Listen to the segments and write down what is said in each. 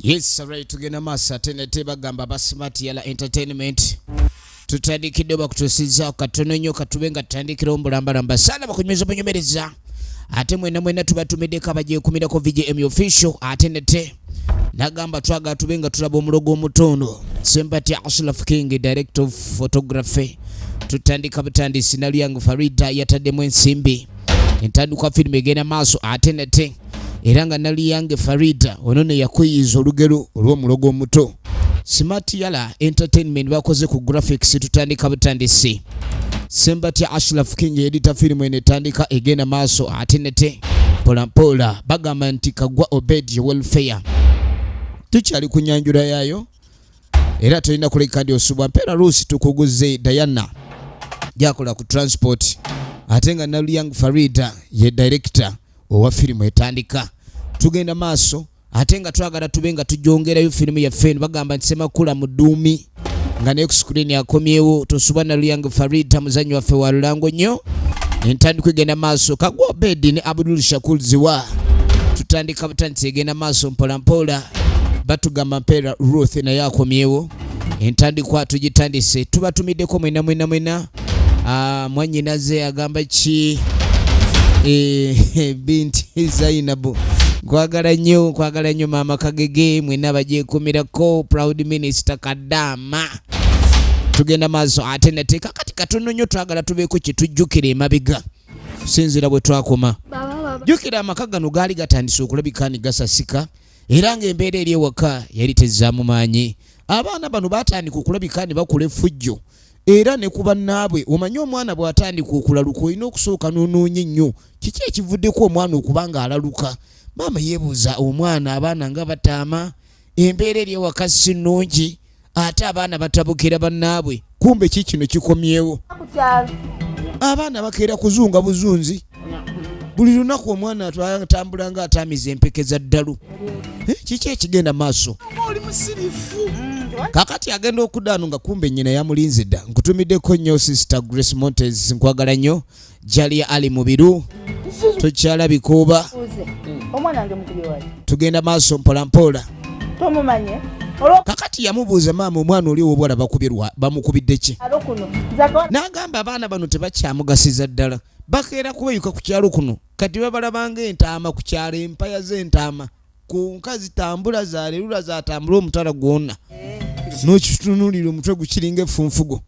Yes, right, tugenda masa tenete bagamba basimati yala entertainment. Tutandikidde bakutusiza katono nnyo katubenga tutandikira ombulambalamba sana bakunyumiriza munyumiriza. Ate mwena tubatumidde kabaje kumirako Emmy official atenete. Nagamba twaga tubenga tulaba omulogo omutono. Sympathy Ashraf King, director of photography. Tutandika butandisi na Luggya Farida yataddemu ensimbi. Entandikwa film egenda maaso atenete. Eranga na Luggya Farida onone yakuyiza olugero olw'omulogo omuto. Smart yala entertainment bakoze ku graphics tutandika butandisi. Sympathy Ashraf King editor film enetandika egenda maaso atenete. Pola bagamba nti kagwa Obed welfare. Tukyali kunyanjula yayo. Era tulina kuleka ndi osubwa mpera Rusi tukuguze Diana. Jakola ku transport. Atenga na Luggya Farida ye director owa film etandika. Tugenda maaso atenga twagala tubenga tujongerayo film ya fen bagamba nsema kula mudumi nga ne screen yakomyewo tosubwa na Luggya Farida muzanyo waffe wa Lulango nnyo. Entandika egenda maaso kagwa Obed ne Abdul Shakur Ziwa. Tutandika butandisi egenda maaso mpola batugamba mpera Ruth na yakomyewo. Entandikwa tugitandise tubatumiddeko mwena mwanyinaze agamba ki binti Zainabu kwagala nnyo mama Kagege mwena baje kumirako proud minister Kadama. Tugenda maaso atenete kakati katono nnyo twagala tubeeko kitujjukire emabega sinzira bwe twakoma. Jukira amaka no gaali gatandise okulabika ni gasasika era ng'embeera eri ewaka yali tezzaamu maanyi. Abaana bano batandika okulabika ni bakula effujjo era ne kuba naabwe omanyi omwana bw'atandika okulaluka olina okusooka n'onoonye nnyo kiki ekivuddeko omwana okubanga alaluka. Maama yeebuuza omwana abaana nga bataama embeera eri ewaka si nnungi ate abaana batabukira bannaabwe kumbe kikino kikomyewo. Abaana bakeera kuzunga buzunzi buli lunaku omwana atambula nga ataamiza empeke za ddalu. Kiki ekigenda maaso? Kakati agenda okudaano nga kumbe nnyina yamulinze dda. Nkutumiddeko nnyo sister Grace Montes nkwagala nnyo. Jalia Ali Mubiru tokyala bikuuba. Tugenda maaso mpola. Kakati yamubuuza maama omwana oli w'obwala bamukubidde ki? N'agamba abaana bano tebakyamugasiza ddala. Bakeera kubayuka ku kyalo kuno kati babalabanga entaama ku kyalo empaya z'entaama ku nkazi tambula zaalelula zatambula omutala gwonna n'okitunuulira omutwe gukiringa effunfugo.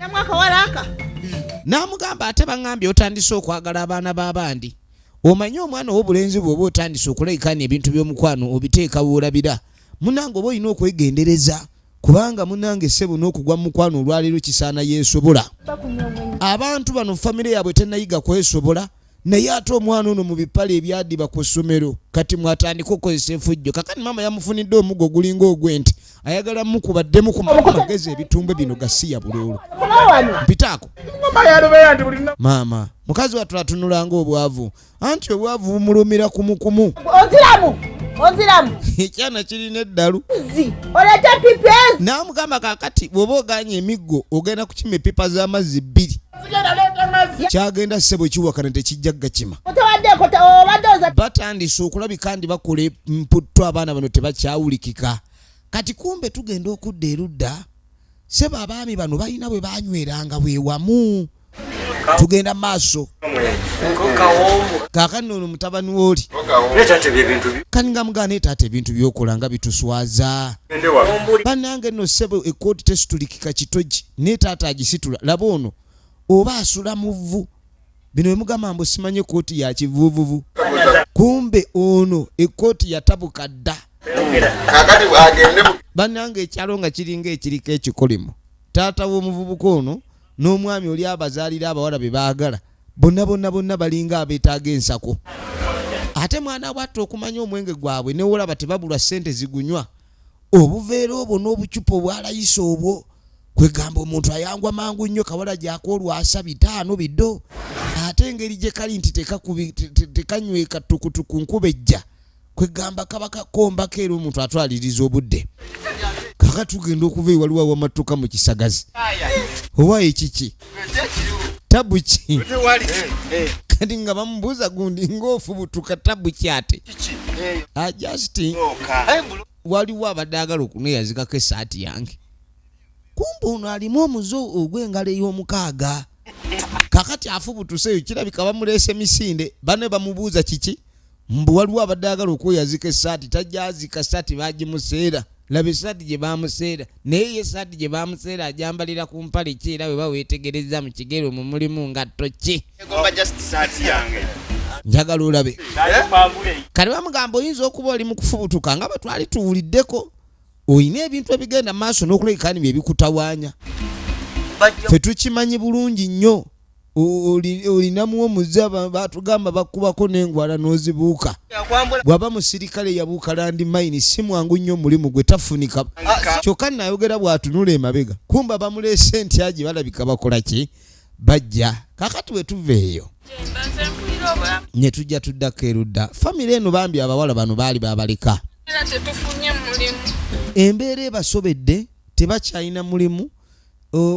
N'amugamba ate baŋŋambye otandise okwagala abaana b'abandi. Omanyi omwana ow'obulenzi bw'oba otandise okulayikana ebintu by'omukwano obiteeka w'olabira. Munange oba olina okwegendereza kubanga munange ssebo n'okugwa mu mukwano olwaleero kisaana yeesobola. Abantu bano famire yaabwe tenayiga kwesobola naye ate omwana ono mu bipale ebyaddiba ku ssomero kati mwatandika okukozesa effujjo. Kakati maama yamufunidde omugo gulinga ogw'enti ayagala mukubaddemu ku magezi ebitumbe bino gasiya bululu. Mpitaako maama mukazi wattu atunulanga obwavu anti obwavu bumulumira kumukumu. Oziramu ekyana kirina eddalu n'amugamba kakati bw'oba oganye emiggo ogenda kukima epipa z'amazzi 2 kyagenda ssebo kiwakana tekijja gakima. Batandise okulabika ndi bakola mputto abaana bano tebakyawulikika. Kati kumbe tugenda okudda erudda ssebo abaami bano balina bwe banyweranga bwe wamu. Tugenda maaso kakano ono mutabani w'oli kaninga mugana etaata ebintu byokola nga bituswaza. Bannange nno ssebo ekkooti tesitulikika kitogi n'etaata agisitula. Laba ono oba asula mu vvu bino bemugamba mbu simanye kooti ya kivuuvuvu kumbe ono ekkooti yatabuka dda. Bannange ekyalo nga kiringa ekiriko ekikolimo taata w'omuvubuka ono n'omwami oli abazaalira abawala be baagala bonna balinga abeetaaga ensako. Ate mwana bwatta okumanya omwenge gwabwe ne wolaba tebabulwa ssente zigunywa obuveera obwo n'obucupa obwalayisa obwo kwegamba omuntu ayangwa mangu nnyo kawala gy'akoolwasa 5 biddo ate engeri gye kali nti tekanyweka tukutuku nkuba ejja kwegamba kaba kakombako era omuntu atwaliriza obudde. Kaka tugenda okuva ewaliwo w'amattuka mu kisagazi owa ekiki tabu ki kati nga bamubuuza gundi ng'ofubutuka tabu ki ate just waliwo abadde agala okuneyazikako essaati yange kumbe ono alimu omuzo ogw'engalo ey'omukaaga kakati afubutuseyo kirabika bamuleese misinde bane bamubuuza kiki mbu waliwo abadde agala okweyazika essaati tajjazika essaati bagimuseera laba essaati gye bamuseera naye essaati gye bamuseera ajambalira ku mpale ki era bwe baweetegereza mu kigero mu mulimu ngatto ki njagala olabe kati bamugamba oyinza okuba oli mu kufubutuka nga batwali tuwuliddeko oyina ebintu ebigenda maaso n'okulekani bye bikutawaanya ffe tukimanyi bulungi nnyo olinamu omuze batugamba bakubako n'engwala n'ozibuuka bw'aba musirikale yabuuka landi mayini si mwangu nnyo mulimu gwe tafunika kyokka nayogera bw'atunula emabega kumba bamuleese nti agi balabika bakola ki bajja kakati bwe tuva eyo ne tujja tuddako erudda famire eno bambi abawala bano baali babaleka embeera ebasobedde tebakyalina mulimu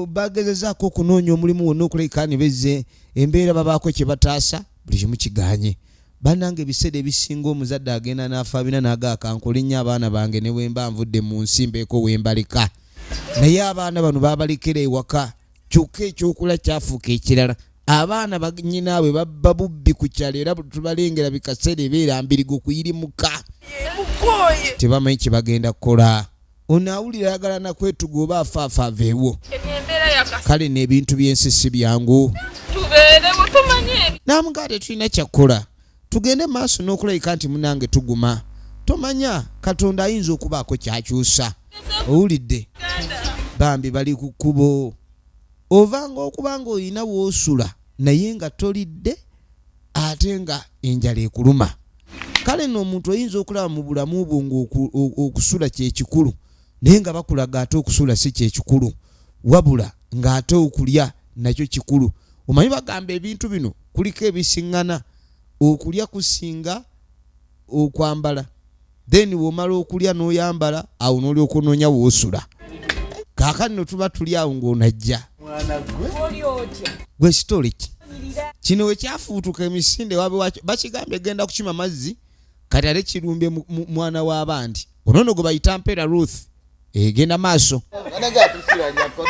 bagezezaako okunoonya omulimu wonna okulekani bezze embeera babaako kye bataasa buli kimu kiganye bannange ebiseera ebisinga omuzadde agenda n'afa bina n'agaakankula ennyo abaana bange ne wemba nvudde mu nsi mbeeko wembaleka naye abaana bano babalekera ewaka kyokka ekyokula kyafuuka ekirala abaana banyinaabwe babba bubbi ku kyalo era tubalengera bikaseera ebeera mbirigo kuyirimuka tebamanyi kye bagenda kukola onaawulira ayagala nakwetuga oba afaafa aveewo kale n'ebintu by'ensi si byangu namugaate tulina kyakkola tugende maaso n'okulabika nti munange tuguma tomanya katonda ayinza okubaako kyakyusa owulidde bambi bali ku kkubo ovanga okuba nga oyina woosula naye nga tolidde ate nga enjala ekuluma kale n'omuntu oyinza okulaba mu bulamu bwo ng'okusula kyekikulu naye nga bakulaga ate okusula si kyekikulu wabula ng'ate okulya nakyo kikulu omanyi bagamba ebintu bino kuliko ebisiŋŋana okulya kusinga okwambala then womala okulya n'oyambala awo n'olyoka onoonya woosula kaakati no tuba tuli awo ng'onajja gwe kitole ki kino we kyafuutuka emisinde wabe wakyo bakigambye egenda kukima mazzi kati ate kirumbye mwana w'abandi onono gwe bayita Mpera Ruth egenda maaso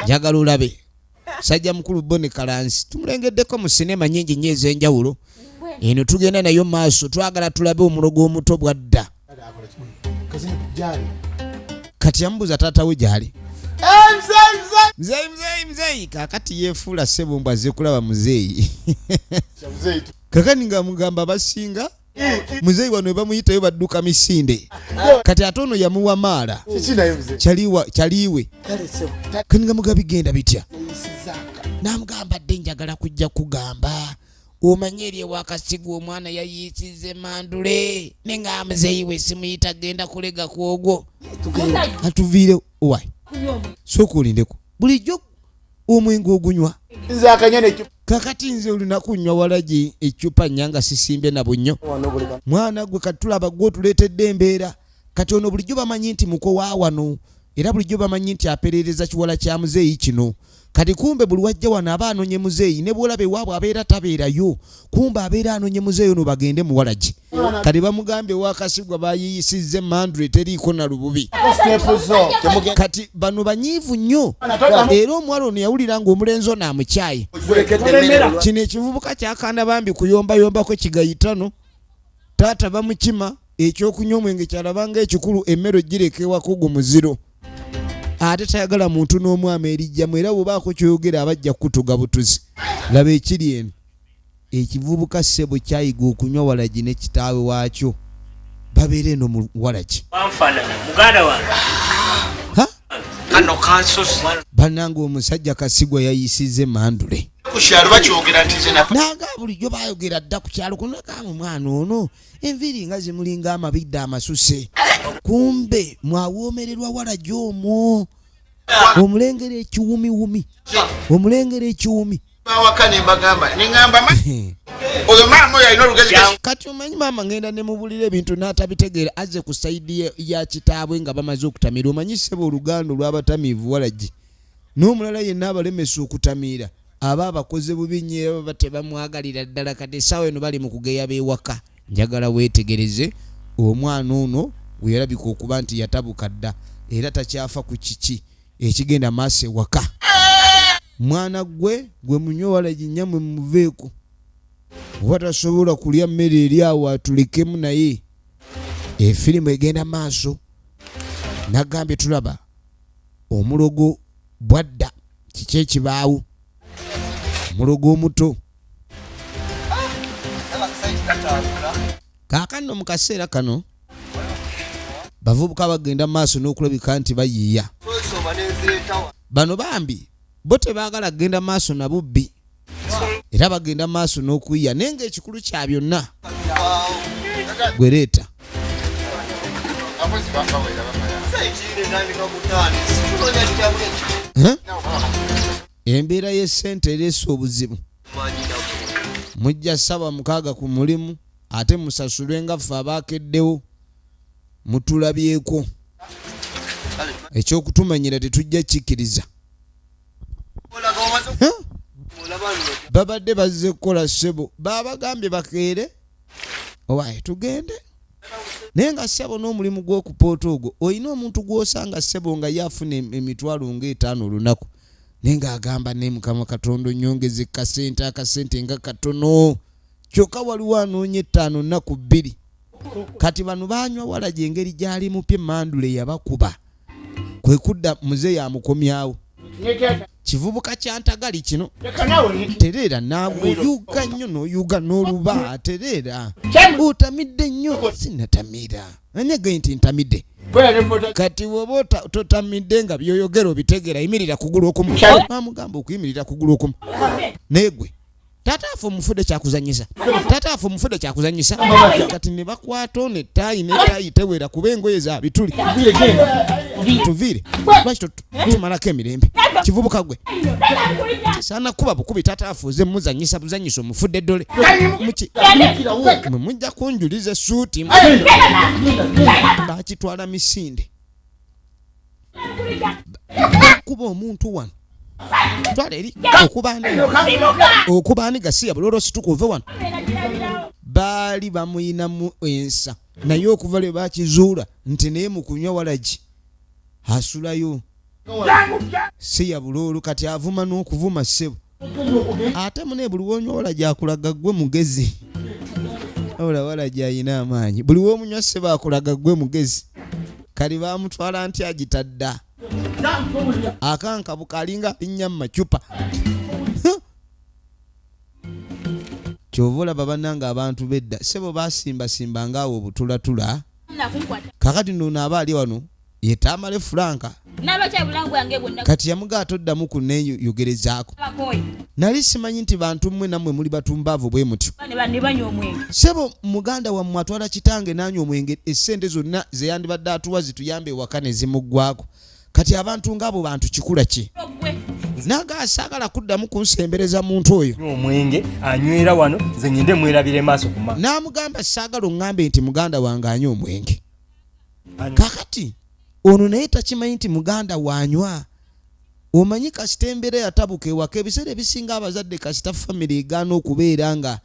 njagala olabe sajja mukulu Bone Kalansi tumulengeddeko mu sinema nyingi nnyo ez'enjawulo eno tugenda nayo maaso twagala tulabe omulogo omuto bwadda kati yamubuuza taata we gyali mzeyi kakati yeefuula ssebo aze kulaba muzeeyi kakani nga mugamba basinga muzeeyi wano we bamuyitayo badduka misinde kati ate ono yamuwa maala kyaliwe kani nga muga bigenda bitya namugamba dde njagala kujja kugamba omanye eri ewakasigwa omwana yayiisize mandule nenga muzeeyi we simuyita genda kulega kwogwo atuviire owai sooka olindeko bulijjo omwenge ogunywa kakati nze olunaku nnywa walagi ecupa nyanga sisimbye nabo nnyo mwana gwe kati tulaba gwe otuleetedde embeera kati ono bulijjo bamanyi nti muko wa wano era bulijjo bamanyi nti apeerereza kiwala kya muzeeyi kino kati kumbe buli wajja wano aba anonye muzeeyi ne bwolaba ewaabwe abeera tabeerayo kumbe abeera anonye muzeeyi ono bagende muwalagi kati bamugambye wakasigwa bayiyisizze mandule teriiko na lububi kati bano banyiivu nnyo era omuwala ono yawulira ng'omulenzi ono amukyaye kino ekivubuka kyakanda bambi kuyombayombako kigayitano taata bamukima ekyokunywa omwenge kyalabanga ekikulu emmere ogireka ewaka ogwo muziro ate tayagala muntu n'omwami erijjamu era bw'obaako kyoyogera abajja kutuga butuzi laba ekiri eno ekivubuka ssebo kyayiga okunywa walagi ne kitaawe waakyo babeera eno mu walagi bannanga omusajja Kasigwa yayisizze mandule naga bulijjo bayogera dda ku kyalo kunagamba omwana ono enviiri nga zimulinga amabidde amasuse kumbe mwawoomererwa walagi omwo omulengera ekiwumiwumi omulengera ekiwumi kati omanyi maama ngenda ne mubulira ebintu n'atabitegeera azze ku sayidi ya kitaabwe nga bamaze okutamira omanyi ssebo oluganda olw'abatamiivu walagi n'omulala yenna abalemesa okutamiira aba abakoze bubi nnyo baba tebamwagalira ddala kati essaawa eno bali mu kugeya beewaka njagala weetegereze omwana ono weyalabika okuba nti yatabuka dda era takyafa ku kiki ekigenda maaso ewaka. Mwana gwe munyowala ginyamwe muveeko oba tasobola kulya mmere eri awo atulekemu naye efirimu egenda maaso. Nagambye tulaba omulogo bwadda kiki ekibaawo omulogo omuto. Kaakano mu kaseera kano bavubuka bagenda maaso n'okulabika nti bayiiya. Bano bambi bo tebaagala kugenda maaso na bubbi era bagenda maaso n'okuyiya naye ng'ekikulu kya byonna gwereeta. Embeera y'essente ereese obuzibu. Mujja ssaba 6 ku mulimu ate musasulwe nga ffe abaakeddewo mutulabyeko. Ekyokutumanyira tetujja kikkiriza. Babadde bazze kukola ssebo baabagambye bakeere owaye tugende naye nga ssebo n'omulimu gw'okupoota ogwo olina omuntu gw'osanga ssebo nga yafuna emitwalo nga5 olunaku naye ng'agamba ne Mukama Katonda onyongeze akasente nga katono kyokka waliwo anoonya 5 nnaku 2. Kati bano baanywa Walagya engeri gy'ali mupye mandule yabakuba kwe kudda muzeeyi amukomyawo. Kivubuka kyantagali kino tereera naawe yuga nnyo n'oyuga n'oluba tereera otamidde nnyo. Sinnatamira anyagaye nti ntamidde. Kati woba totamidde nga byoyogera obitegeera yimirira kugulu okumu. Bamugamba okuyimirira kugulu okumu naye gwe tataafe omufudde kyakuzanyisa. Kati ne bakwata ono ettaayi tewera kuba engoye za bituli. Tuviire lwaki tumalako emirembe. Kivubuka gwe saana kuba bukubi tataafuuze muzanyisa buzanyisa omufudde ddole mwe mujja kunjuliza essuuti bakitwala misinde kuba omuntu wano twala eri okubaaniga siya bulolo situkuve wano. Baali bamuyinamu ensa naye okuva lwe bakizuula nti naye mu kunywa Walagya asulayo siya buloolu kati avuma n'okuvuma ssebo ate mune buli wonywa Walagya akulaga gwe mugezi. Ola Walagya ayina amaanyi buli womunywa ssebo akulaga gwe mugezi. Kali bamutwala nti agitadda akankabuka alinga alinnya mu macupa. Kyova olaba bannanga abantu bedda ssebo basimbasimba ngaawo obutulatula. Kakati nno aba ali wano yetamale Franka kati yamuga toddamu kuneeyogerezaako. Nali simanyi nti bantu mmwe nammwe muli batumbaavu bwe mutyo. Ssebo muganda wammwe atwala kitange nanywa omwenge essente zonna ze yandibadde atuwa zituyambe ewaka ne zimuggwako. Kati abantu ng'abo bantu kikula ki? Naga asagala kuddamu kunsembereza muntu oyo. Omwenge anywera wano nze ngende mwerabire maaso kuma. N'amugamba sagala ongambe nti muganda wange anywa omwenge. Kakati ono naye takimanyi nti muganda wanywa. Omanyi kasita embeera yatabuka ewaka ebiseera ebisinga abazadde kasita family egaana okubeera nga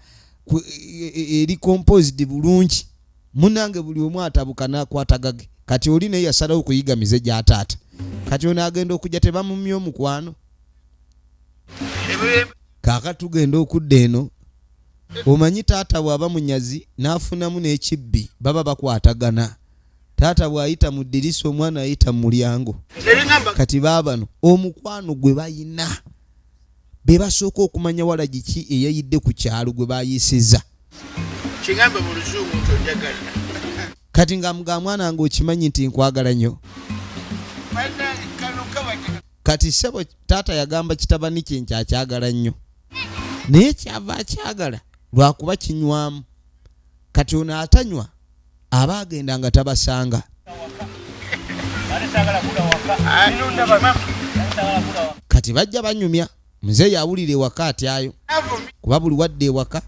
eri composed bulungi. Munange buli omu atabuka n'akwatagage. Kati oli naye yasalawo okuyiga mize gya taata. Kati ono agenda okujja tebamumya omukwano. Kaaka tugenda okudda eno omanyi taata bw'aba munyazi n'afunamu n'ekibbi baba bakwatagana. Taata bw'ayita mu ddirisa omwana ayita mu mulyango. Kati baabano omukwano gwe bayina be basooka okumanya Walagya ki eyayidde ku kyalo gwe bayiisizza. Kigambe mu Luzungu tojagala. Kati nga mga mwana nga okimanyi nti nkwagala nnyo. Kati ssebo taata yagamba kitabani kye nti akyagala nnyo naye kyava akyagala lwakuba kinywamu. Kati ono atanywa aba agenda nga tabasanga. Kati bajja banyumya muzeeyi awulira ewaka atyayo kuba buli wadde ewaka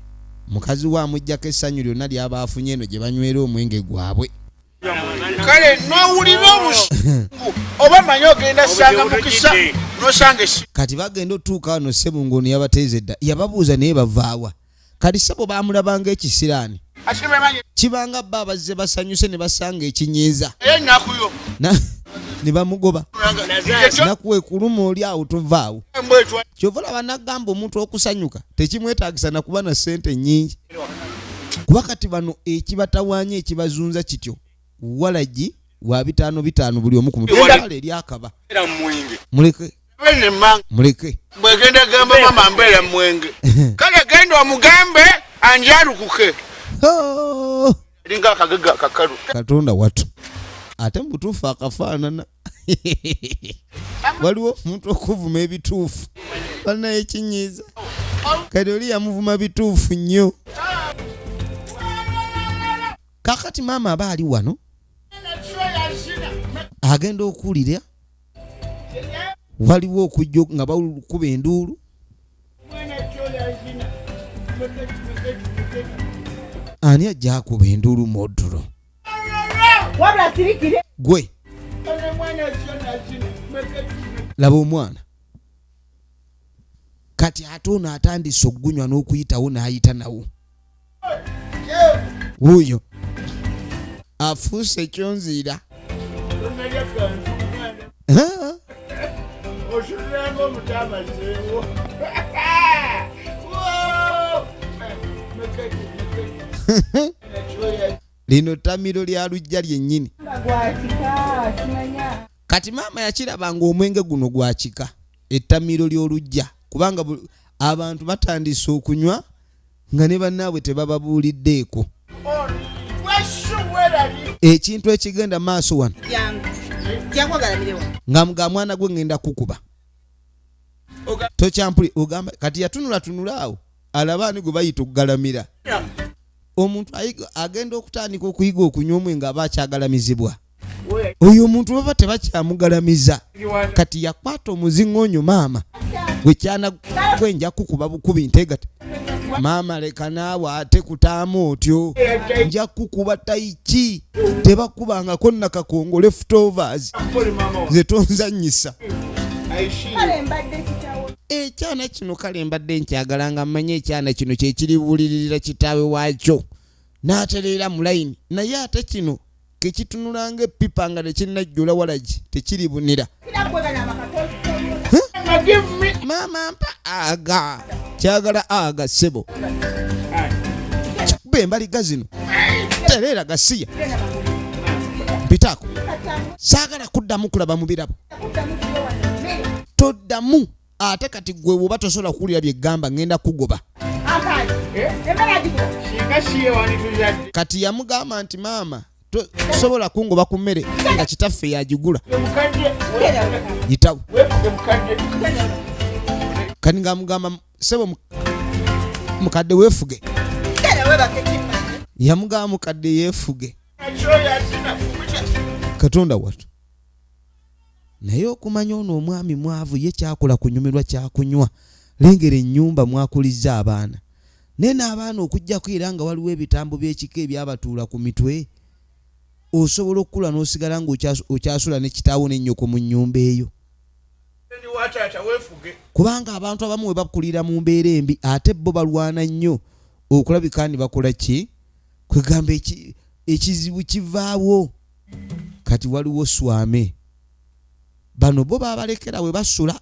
mukazi wa amuggyako essanyu lyonna lyaba afunye eno gye banywera omwenge gwabwe. Kale n'owulira obusungu oba manyi ogenda sanga mukisa n'osanga esi. Kati bagenda otuuka wano ssebo ng'ono yabateeza edda yababuuza naye bavaawa. Kati ssebo baamulabanga ekisiraani kibanga baba ze basanyuse ne basanga ekinyiza nakuyo ne bamugoba nakuwe kuluma oli awo tovaawo kyovala banagamba omuntu okusanyuka tekimwetaagisa nakuba na ssente nnyingi kuba kati bano ekibatawaanya ekibazunza kityo walagi wa 5 buli omu ku mutwala eryakaba muleke bwegenda gamba mama mbeera mwenge kale genda omugambe anjalukuke linga akagega kakalu katonda watu ate mubutuufu akafaanana waliwo omuntu okuvuma ebituufu balinayo ekinyiiza kati oli yamuvuma bituufu nnyo kakati maama aba ali wano agenda okuwulira waliwo okujja nga bawulukuba enduulu ani ajja akuba enduulu moddulo gwe laba omwana kati ate ono atandise okugunywa n'okuyitawo n'ayita nawo wuuyo afuuse ekyonziira lino Ettamiiro lya Luggya lyennyini kati maama yakirabanga omwenge guno gwa kika Ettamiiro ly'Oluggya kubanga abantu batandise okunywa nga ne bannaabwe tebababuuliddeeko ekintu ekigenda maaso wano nga mga mwana gwe ngenda kukuba tokyampuli ogamba kati yatunula awo alabaani gwe bayita okugalamira omuntu agenda okutandika okuyiga okunywa omwenge aba akyagalamizibwa oyo omuntu baba tebakyamugalamiza kati yakwata omuziŋŋoonyo maama gwekyana gwenja kukuba bukubi ntegate maama leka naawe ate kutaamu otyo nja kukuba taiki tebakubangako nakakongo leftovers zetonzanyisa ekyana kino kale mbadde nkyagalanga mmanye ekyana kino kyekiribuulirira kitaawe waakyo n'atereera mu layini naye ate kino kekitunulanga epipa nga tekinnajjula walagi tekiribunira maama mpa aga kyagala aga ssebo kikuba embaliga zino tereera gasiya mpitaako saagala kuddamu kulaba mu birabo toddamu ate kati gwe bwoba tosobola kuwulira byeggamba ngenda kugoba kati yamugamba nti maama tosobola kungoba ku mmere nga kitaffe yagigula yitawo kati nga mugamba sebo mukadde weefuge yamugamba mukadde yeefuge katonda watu naye okumanya ono omwami mwavu ye kyakola kunyumirwa kyakunywa lengera ennyumba mwakuliza abaana naye n'abaana okujjako era nga waliwo ebitambo by'ekika ebyabatuula ku mitwe osobola okukula n'osigala ng'okyasula ne kitaawo n'ennyoko mu nnyumba eyo kubanga abantu abamu we bakulira mu mbeera embi ate bo balwana nnyo okulabika ni bakola ki kwegamba ekizibu kivaawo kati waliwo swame bano bo babalekera we basula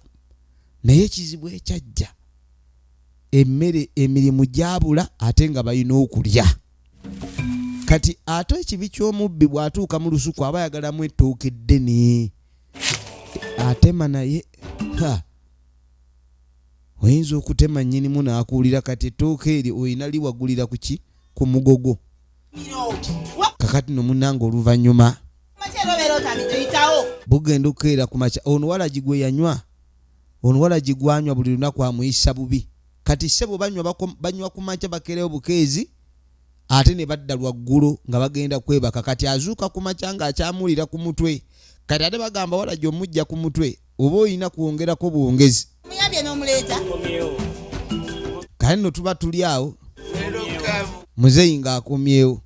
naye ekizibu ekyajja emmere emirimu gyabula ate nga balina okulya kati ate ekibi ky'omubbi bw'atuuka mu lusuku aba ayagalamu ettooke eddene atema naye oyinza okutema nnyinimu n'akuwulira kati ettooke eri oyina liwagulira ku ki ku mugogo kakati no munnanga oluvannyuma bugenda okukeera ku makya ono walagi gwe yanywa ono walagi gwanywa buli lunaku amuyisa bubi kati ssebo banywa ku makya bakeerewo bukeezi ate ne badda lwaggulo nga bagenda kwebaka kati azuuka ku makya nga akyamuwulira ku mutwe kati ate bagamba walagi omujja ku mutwe oba oyina kwongerako bwongezi kale nno tuba tuli awo muzeeyi ng'akomyewo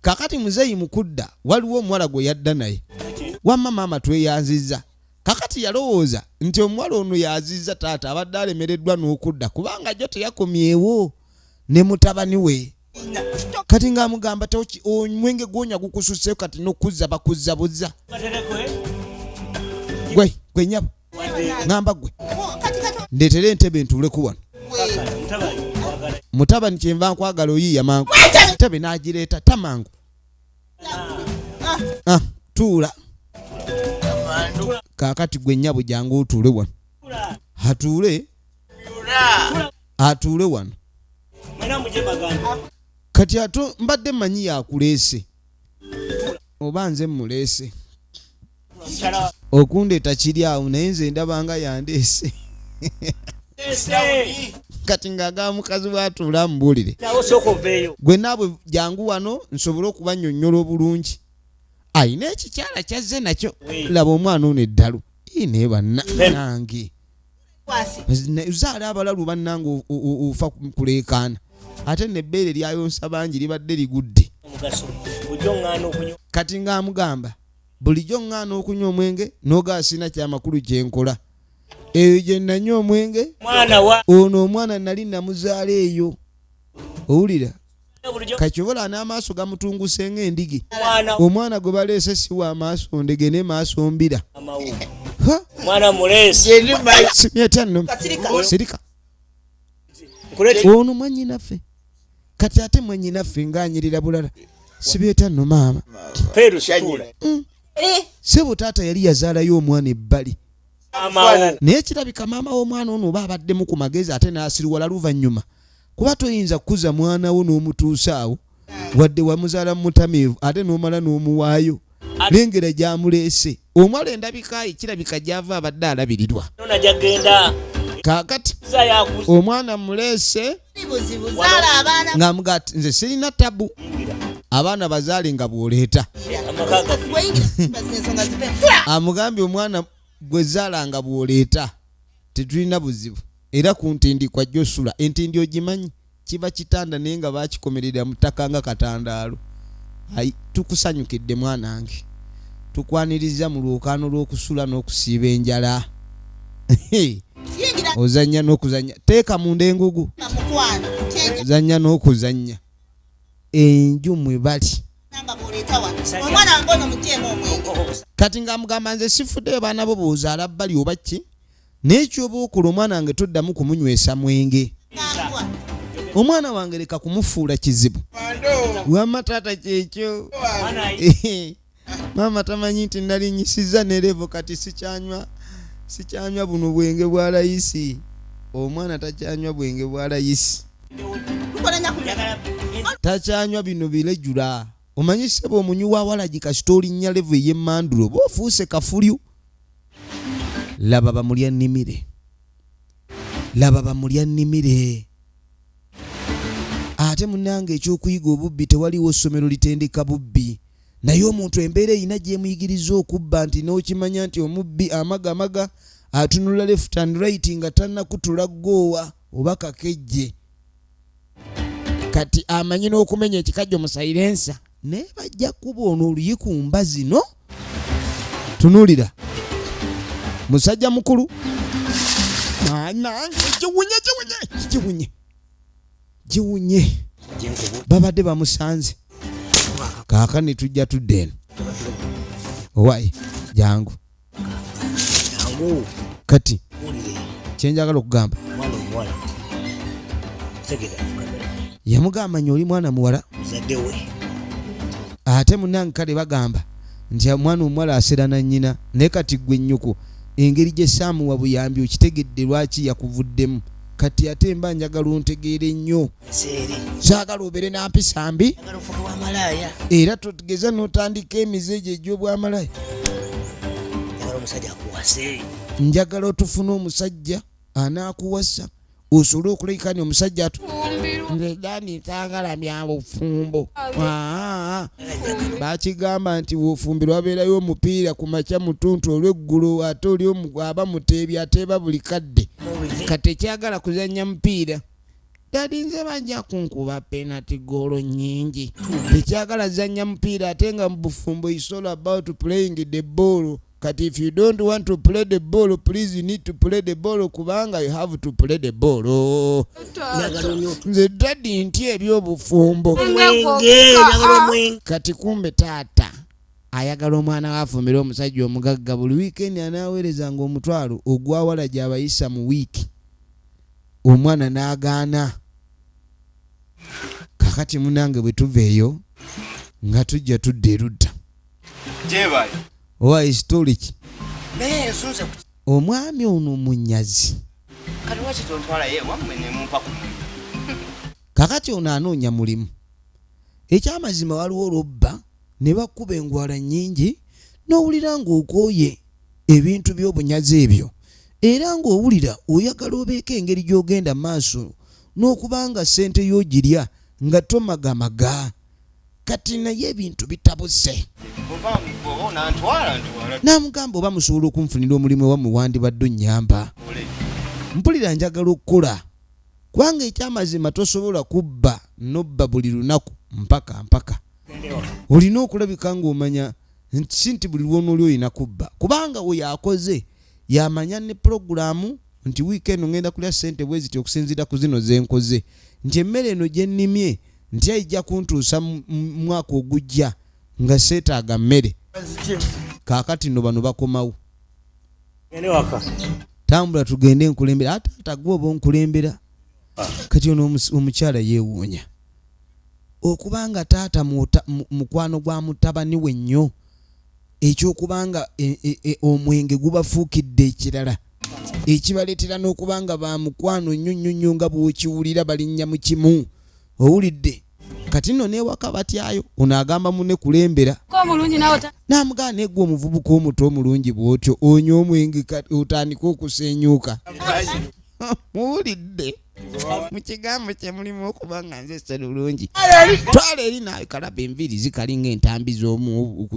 kakati muzeeyi mukudda waliwo omuwala gwe yadda naye wamma maama tweyanzizza kakati yalowooza nti omuwala ono yazizza taata abadde alemereddwa n'okudda kubanga jjo teyakomyewo ne mutabani we kati ng'amugamba omwenge gwonya gukususeyo kati n'okuzza bakuzza buzza gwe nyabo ngamba gwe ndeetera entebe ntuuleku wano mutabani kyenva nkwagala oyiiya mangu entebe n'agireeta tamangu tuula kaakati gwe nyabo jangu otuule wano atuule wano kati ato mbadde manyi yakuleese oba nze muleese okundeeta kiri awo naye nze ndabanga yandeese kati ng'agaba mukazi bw'atuula amubuulire gwe naabwe jangu wano nsobole okubannyonnyola obulungi ayina ekikyala kyazze nakyo laba omwana ono eddalu naye bannange zaala abalalu bannange ofa kuleekaana ate nebbeere lyayonsa bangi libadde ligudde kati ng'amugamba bulijjo ŋŋaana okunywa omwenge n'ogaasina kyamakulu kyenkola eyo gye nanywa omwenge ono omwana nali namuzaala eyo owulira kakyobola n'amaaso gamutunguse ng'endigi omwana gwe baleese si wa maaso ndege ne maaso mbira sirika ono mwannyinaffe kati ate mwannyinaffe ng'anyirira bulala sibyeta nno maama sebo taata yali yazaalayo omwana ebbali naye kirabika maama w'omwana ono oba abaddemu ku magezi ate n'asiriwala luvannyuma kuba toyinza kukuza mwana wo n'omutuusa awo wadde wamuzaala mutamiivu ate n'omala n'omuwaayo lengera gy'amuleese omwala endabika kirabika gy'ava abadde alabirirwa kaakati omwana muleese ng'amugati nze sirina tabu abaana bazaale nga bw'oleeta amugambye omwana gwe zaala nga bw'oleeta tetulina buzibu era ku ntindi kwajja osula entindi ogimanyi kiba kitanda naye nga bakikomerera mu ttaka nga katandaalo tukusanyukidde mwanange tukwaniriza mu lwokaano lw'okusula n'okusiiba enjala ozannya n'okuzannya teeka munda engugu ozannya n'okuzannya enju mwe bali kati ng'amugamba nze sifudde baana bo b'ozaala bbali oba ki n'ekyoba okola omwana wange toddamu kumunywesa mwenge omwana wange leka kumufuula kizibu wamma taata kyekyo maama tamanyi nti nalinyisiza ne levo kati sikyanywa buno bwenge bwa layisi omwana takyanywa bwenge bwa layisi takyanywa bino bilejula omanyi sebo omunyuwa walagi kasita olinnya levo ey'emmandulo boofuuse kafulyu laba bamulya nnimire ate munnange ekyokuyiga obubbi tewaliwo ssomero litendeka bubbi naye omuntu embeera eyina gyemuyigiriza okubba nti n'okimanya nti omubbi amagamaga atunula left and right nga tannakutula ggoowa oba kakejje kati amanyi n'okumenya ekikajjo mu sayirensa naye bajja kuba ono oluyi ku mba zino tunuulira musajja mukulu giwunye babadde bamusanze kaaka ne tujja tudde eno owaayi jangu kati kyenjagala okugamba yamugamba nti oli mwana muwala ate munnange kale bagamba nti omwana omuwala asera na nnyina naye kati gwe nnyuku engeri gye saamuwa buyambi okitegedde lwaki yakuvuddemu kati ate mba njagala ontegeere nnyo saagala obeere nampisa mbi era togeza n'otandika emizeegyo egy'obwamalaaya njagala otufune omusajja anaakuwasa osobole okulekani omusajja ndani taagala bya bufumbo bakigamba nti wofumbirwa wabeerayo omupiira ku makya mutuntu olw'eggulu ate oli aba muteebi ateeba buli kadde kati ekyagala kuzannya mupiira dadi nze bajja kunkuba penalty goolo nnyingi tekyagala zannya mupiira ate nga mu bufumbo is all about playing the ball kati if you don't want to play the ball please you need to play the ball kubanga you have to play the ball. Nze daddy ntya ebyobufumbo kati kumbe taata ayagala omwana wafumira omusajja omugagga buli weekend anaaweerezanga omutwalo ogwawala gy'abayisa mu wiiki. Omwana n'agaana. Kakati munange bwe tuveeyo nga tujja tudde erudda. Owa historic. Omwami ono munyazi. Kakati ono anoonya mulimu. Ekyamazima waliwo olwobba ne bakuba engwala nnyingi n'owulira ng'okooye ebintu by'obunyazi ebyo. Era ng'owulira oyagala obeeko engeri gy'ogenda maaso n'okubanga ssente y'ogirya nga tomagamaga. Kati naye ebintu bitabuse. Namugamba oba musobola okunfunira omulimu ewammwe wandibadde onnyamba. Mpulira njagala okukola. Kubanga ekyamazima tosobola kubba nobba buli lunaku mpaka. Olina okulabika ng'omanya nti buli lwona oli olina kubba. Kubanga we yakoze yamanya ne puroguramu nti weekend ngenda kulya ssente bwe ziti okusinziira ku zino ze nkoze. Nti emmere eno gye nnimye nti ayijja kuntuusa mwaka ogujja nga seetaaga mmere. Kaakati nno bano bakomawo. Tambula tugende nkulembera. Ate gwe oba onkulembera. Kati ono omukyala yeewuunya. Okubanga taata mukwano gwa mutabani we nnyo. Ekyokubanga omwenge gubafuukidde ekirala. Ekibaleetera n'okubanga ba mukwano nnyo nga bw'okiwulira balinnya mu kimu. Owulidde? Kati nno n'ewaka batyayo ono agamba munne kulembera. N'amugamba neggwe omuvubuka omuto omulungi bw'otyo onywa omwenge otandika okusenyuuka. Owulidde? Mu kigambo kye mulimu okuba nga nze ssalulungi. Twala eri naawe kalaba enviiri zikalinga entambi z'omu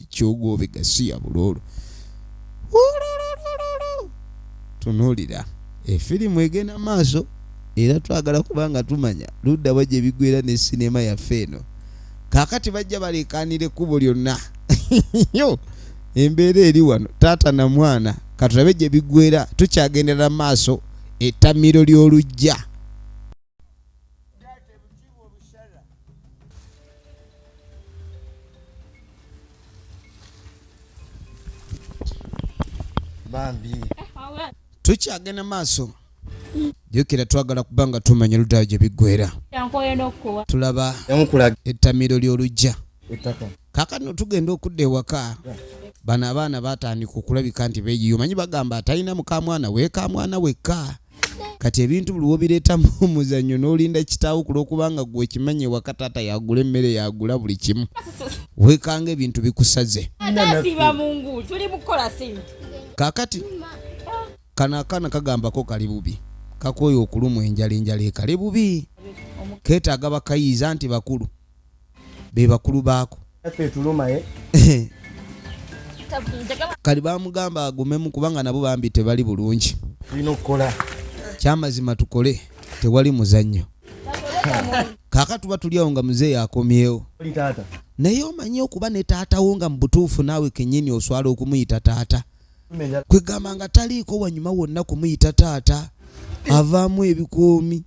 kyogobe gasiya buloolo. Tunuulira efirimu egenda maaso era twagala kubanga tumanya ludda bajja bigwera ne sinema yaffe eno. Kaakati bajja baleekaanira ekkubo lyonna. Embeera eri wano taata na mwana katulabe gye bigwera tukyagendera maaso. Ettamiiro ly'Oluggya. Tukyagenda maaso. Jjukira twagala kubanga tumanya luddayo gye biggwera. Tulaba ettamiiro ly'Oluggya. Kaakano tugenda okudda ewaka. Bano abaana batandika okulabika nti beeyiyo. Manyi bagamba atalina mukamwana weekamwana wekka. Kati ebintu buli wobireetamu omuzannyo n'olinda kitaawo kulwokubanga gwe kimanye ewaka taata yagula emmere yagula buli kimu. Weekanga ebintu bikusaze. Kaakati kano akaana kagambako kali bubi. Kakooye okulumwa enjala ekale bubi. Keetaaga bakayiiza nti bakulu. Be bakulu baako. Kali bamugamba agumemu kubanga nabo bambi tebali bulungi. Kyamazima tukole tewali muzannyo. Kaaka tuba tulyawo nga muzeeyi akomyewo. Naye omanyi okuba ne taatawo nga mu butuufu naawe kennyini oswala okumuyita taata. Kwegamba nga taliiko wanyuma wonna kumuyita taata. Avaamu ebikoomi.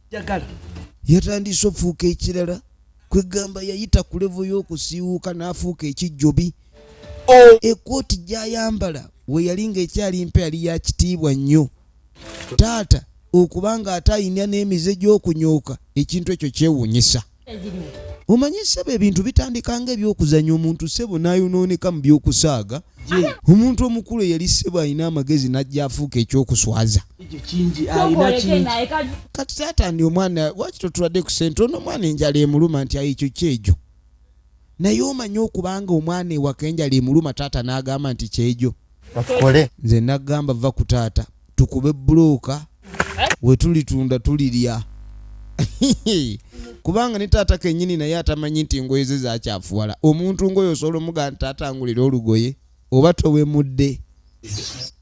Yatandise ofuuka ekirala. Kwegamba yayita ku levo y'okusiiwuuka n'afuuka ekijjobi. Ekkooti gy'ayambala we yali ng'ekyali mpe yali ya kitiibwa nnyo. Taata okubanga ate ayina n'emize gy'okunyooka ekintu ekyo kyewuunyisa. Omanyi ssebo ebintu bitandika ng'ebyokuzanya omuntu ssebo n'ayonooneka mu by'okusaaga. Omuntu omukulu yali ssebo alina amagezi n'ajja afuuka ekyokuswaza. Kati taata ndi omwana waki totuladde ku ssente ono omwana enjala emuluma nti ekyo kyegyo. Naye omanyi okubanga omwana ewaka enjala emuluma taata n'agamba nti kyegyo. Nze nagamba va ku taata tukube bulooka we tulitunda tulirya. Kubanga ne taata kennyini naye atamanyi nti engoye ze zakyafuwala. Omuntu ngoye osobola omugamba nti taata angulira olugoye oba towemudde.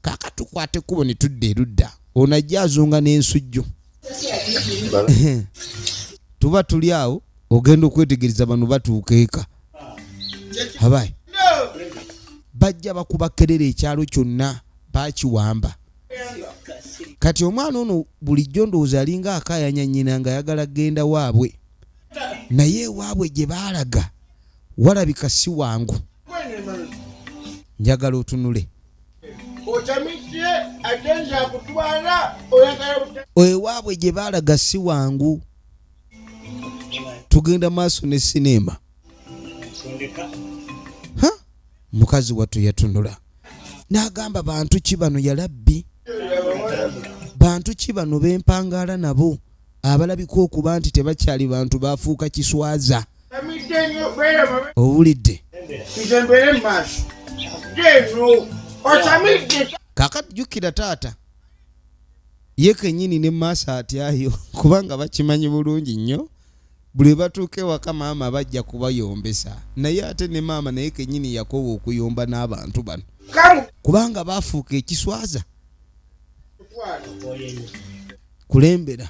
Kaaka tukwate ekkubo ne tudda erudda. Ono ajja azunga n'ensujju. Tuba tuli awo ogenda okwetegereza bano batuuka eka. Habayi. bajja bakuba kerere ekyalo kyonna bakiwamba. Kati omwana ono bulijjo ndowooza alinga akaayanya nnyina nga ayagala genda waabwe, naye waabwe gye baalaga walabika si wangu. Njagala otunule. Ewaabwe gye baalaga si wangu. Tugenda maaso ne sinema. Mukazi wattu yatunula n'agamba bantu ki bano yalabbi? Bantu ki bano bempangaala nabo abalabika okuba nti tebakyali bantu bafuuka kiswaza? Owulidde? Kakati jjukira taata ye kennyini ne maaso atyayo kubanga bakimanyi bulungi nnyo. Buli batuuke waka maama bajja kubayombesa, naye ate ne maama naye kennyini yakoba okuyomba n'abantu bano kubanga baafuuka ekiswaza. Kulembera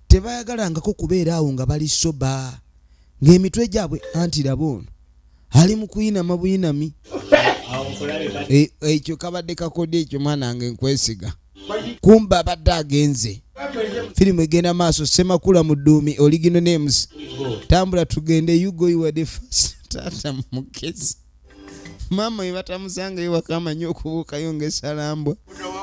tebayagalangako kubeera awo nga bali soba ng'emitwe gyabwe anti laba ono ali mu kuyinama buyinami. Ekyo kabadde kakodde ekyo mwana wange nkwesiga. Kumba abadde agenze. Firimu egenda maaso Semakula mu Dduumi original names. Tambula tugende you go you are the first. Taata mugezi. Mama yebatamusanga ewaka amanyi okubuukayo ng'esalambwa.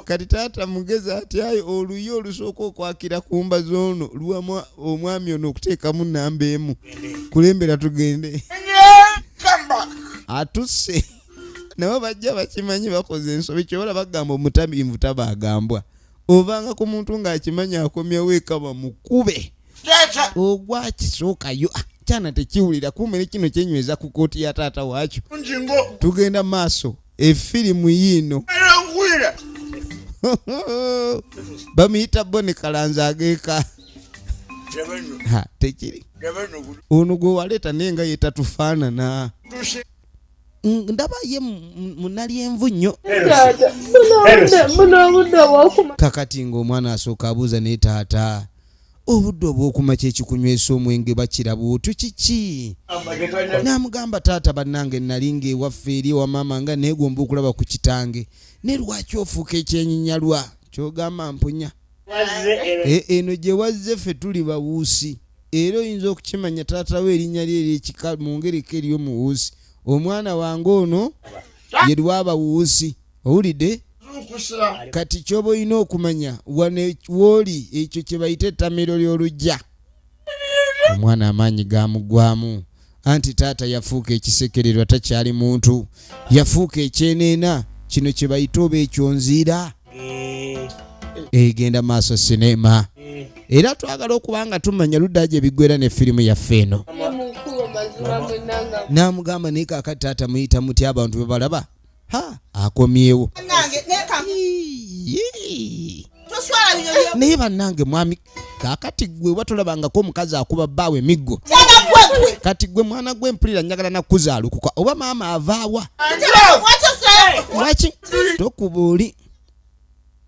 Kati taata mugezi atyayo oluyo olusooka okwakira ku mba z'ono luwa omwami ono okuteekamu nnamba emu. Kulembera tugende. Atuse. Nabo bajja bakimanyi bakoze ensobi kyobola bagamba omutamiivu tabaagambwa. Ovanga ku muntu ng'akimanyi akomyewo eka bamukube. Ogwa kisookayo kyana tekiwulira kumbe ne kino kyenyweza ku kooti ya taata waakyo. Tugenda maaso efirimu yiino bamuyita Bone Kalanza ageeka. Tekiri ono gwe waleeta naye nga yetatufaanana. Ndaba ye munali envu nnyo. Kakati ng'omwana asooka abuuza naye taata obudde obw'okumakya ekikunywesa omwenge bakiraba otyo kiki? N'amugamba taata bannange nali ng'ewaffe eri ewa maama nga neegomba okulaba ku kitange. Ne lwaki ofuuka ekyenyinyalwa? Ky'ogamba mpunya. Eno gye wazze ffe tuli bawuusi. Era oyinza okukimanya taata we erinnya lye ery'ekika mu ngereka ery'omuwuusi. Omwana wange ono ye lw'abawuusi. Owulidde? Kati ky'oba olina okumanya wano w'oli ekyo kye bayita Ettamiiro ly'Oluggya. Omwana amaanyi gaamugwamu anti taata yafuuka ekisekererwa takyali muntu. Yafuuka ekyeneena kino kye bayita oba ekyonziira. Egenda maaso sinema. Era twagala okuba nga tumanya ludda gye biggwera ne firimu yaffe eno. N'amugamba naye kaakati taata muyita muti abantu bebalaba? Akomyewo. Naye bannange mwami kaakati gwe watulabangako omukazi akuba bbaawe emiggo. Kati gwe mwana gwe mpulira njagala nakuzaalukuka oba maama avaawa? Lwaki tokuba oli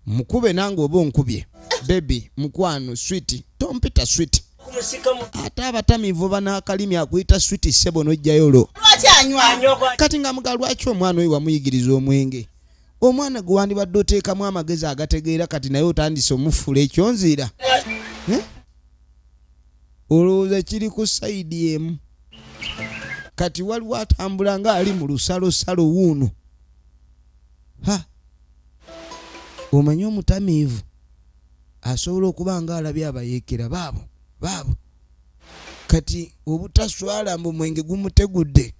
mukube nange oba onkubye. Baby mukwano sweet tompita sweet. Ate abatamiivu banaakalimi akuyita sweet sebo n'ojjayo lo. Kati nga muga lwaki omwana oyo wamuyigiriza omwenge? Omwana gwe wandibadde oteekamu amagezi agategeera kati naye otandise omufula ekyonziira. Olowooza kiri ku sayidi emu. Kati waliwo atambula nga ali mu lusalosalo wuuno. Omanyi omutamiivu asobola okuba nga alabye abayeekera baabo. Kati obutaswala mbu mwenge gumutegudde.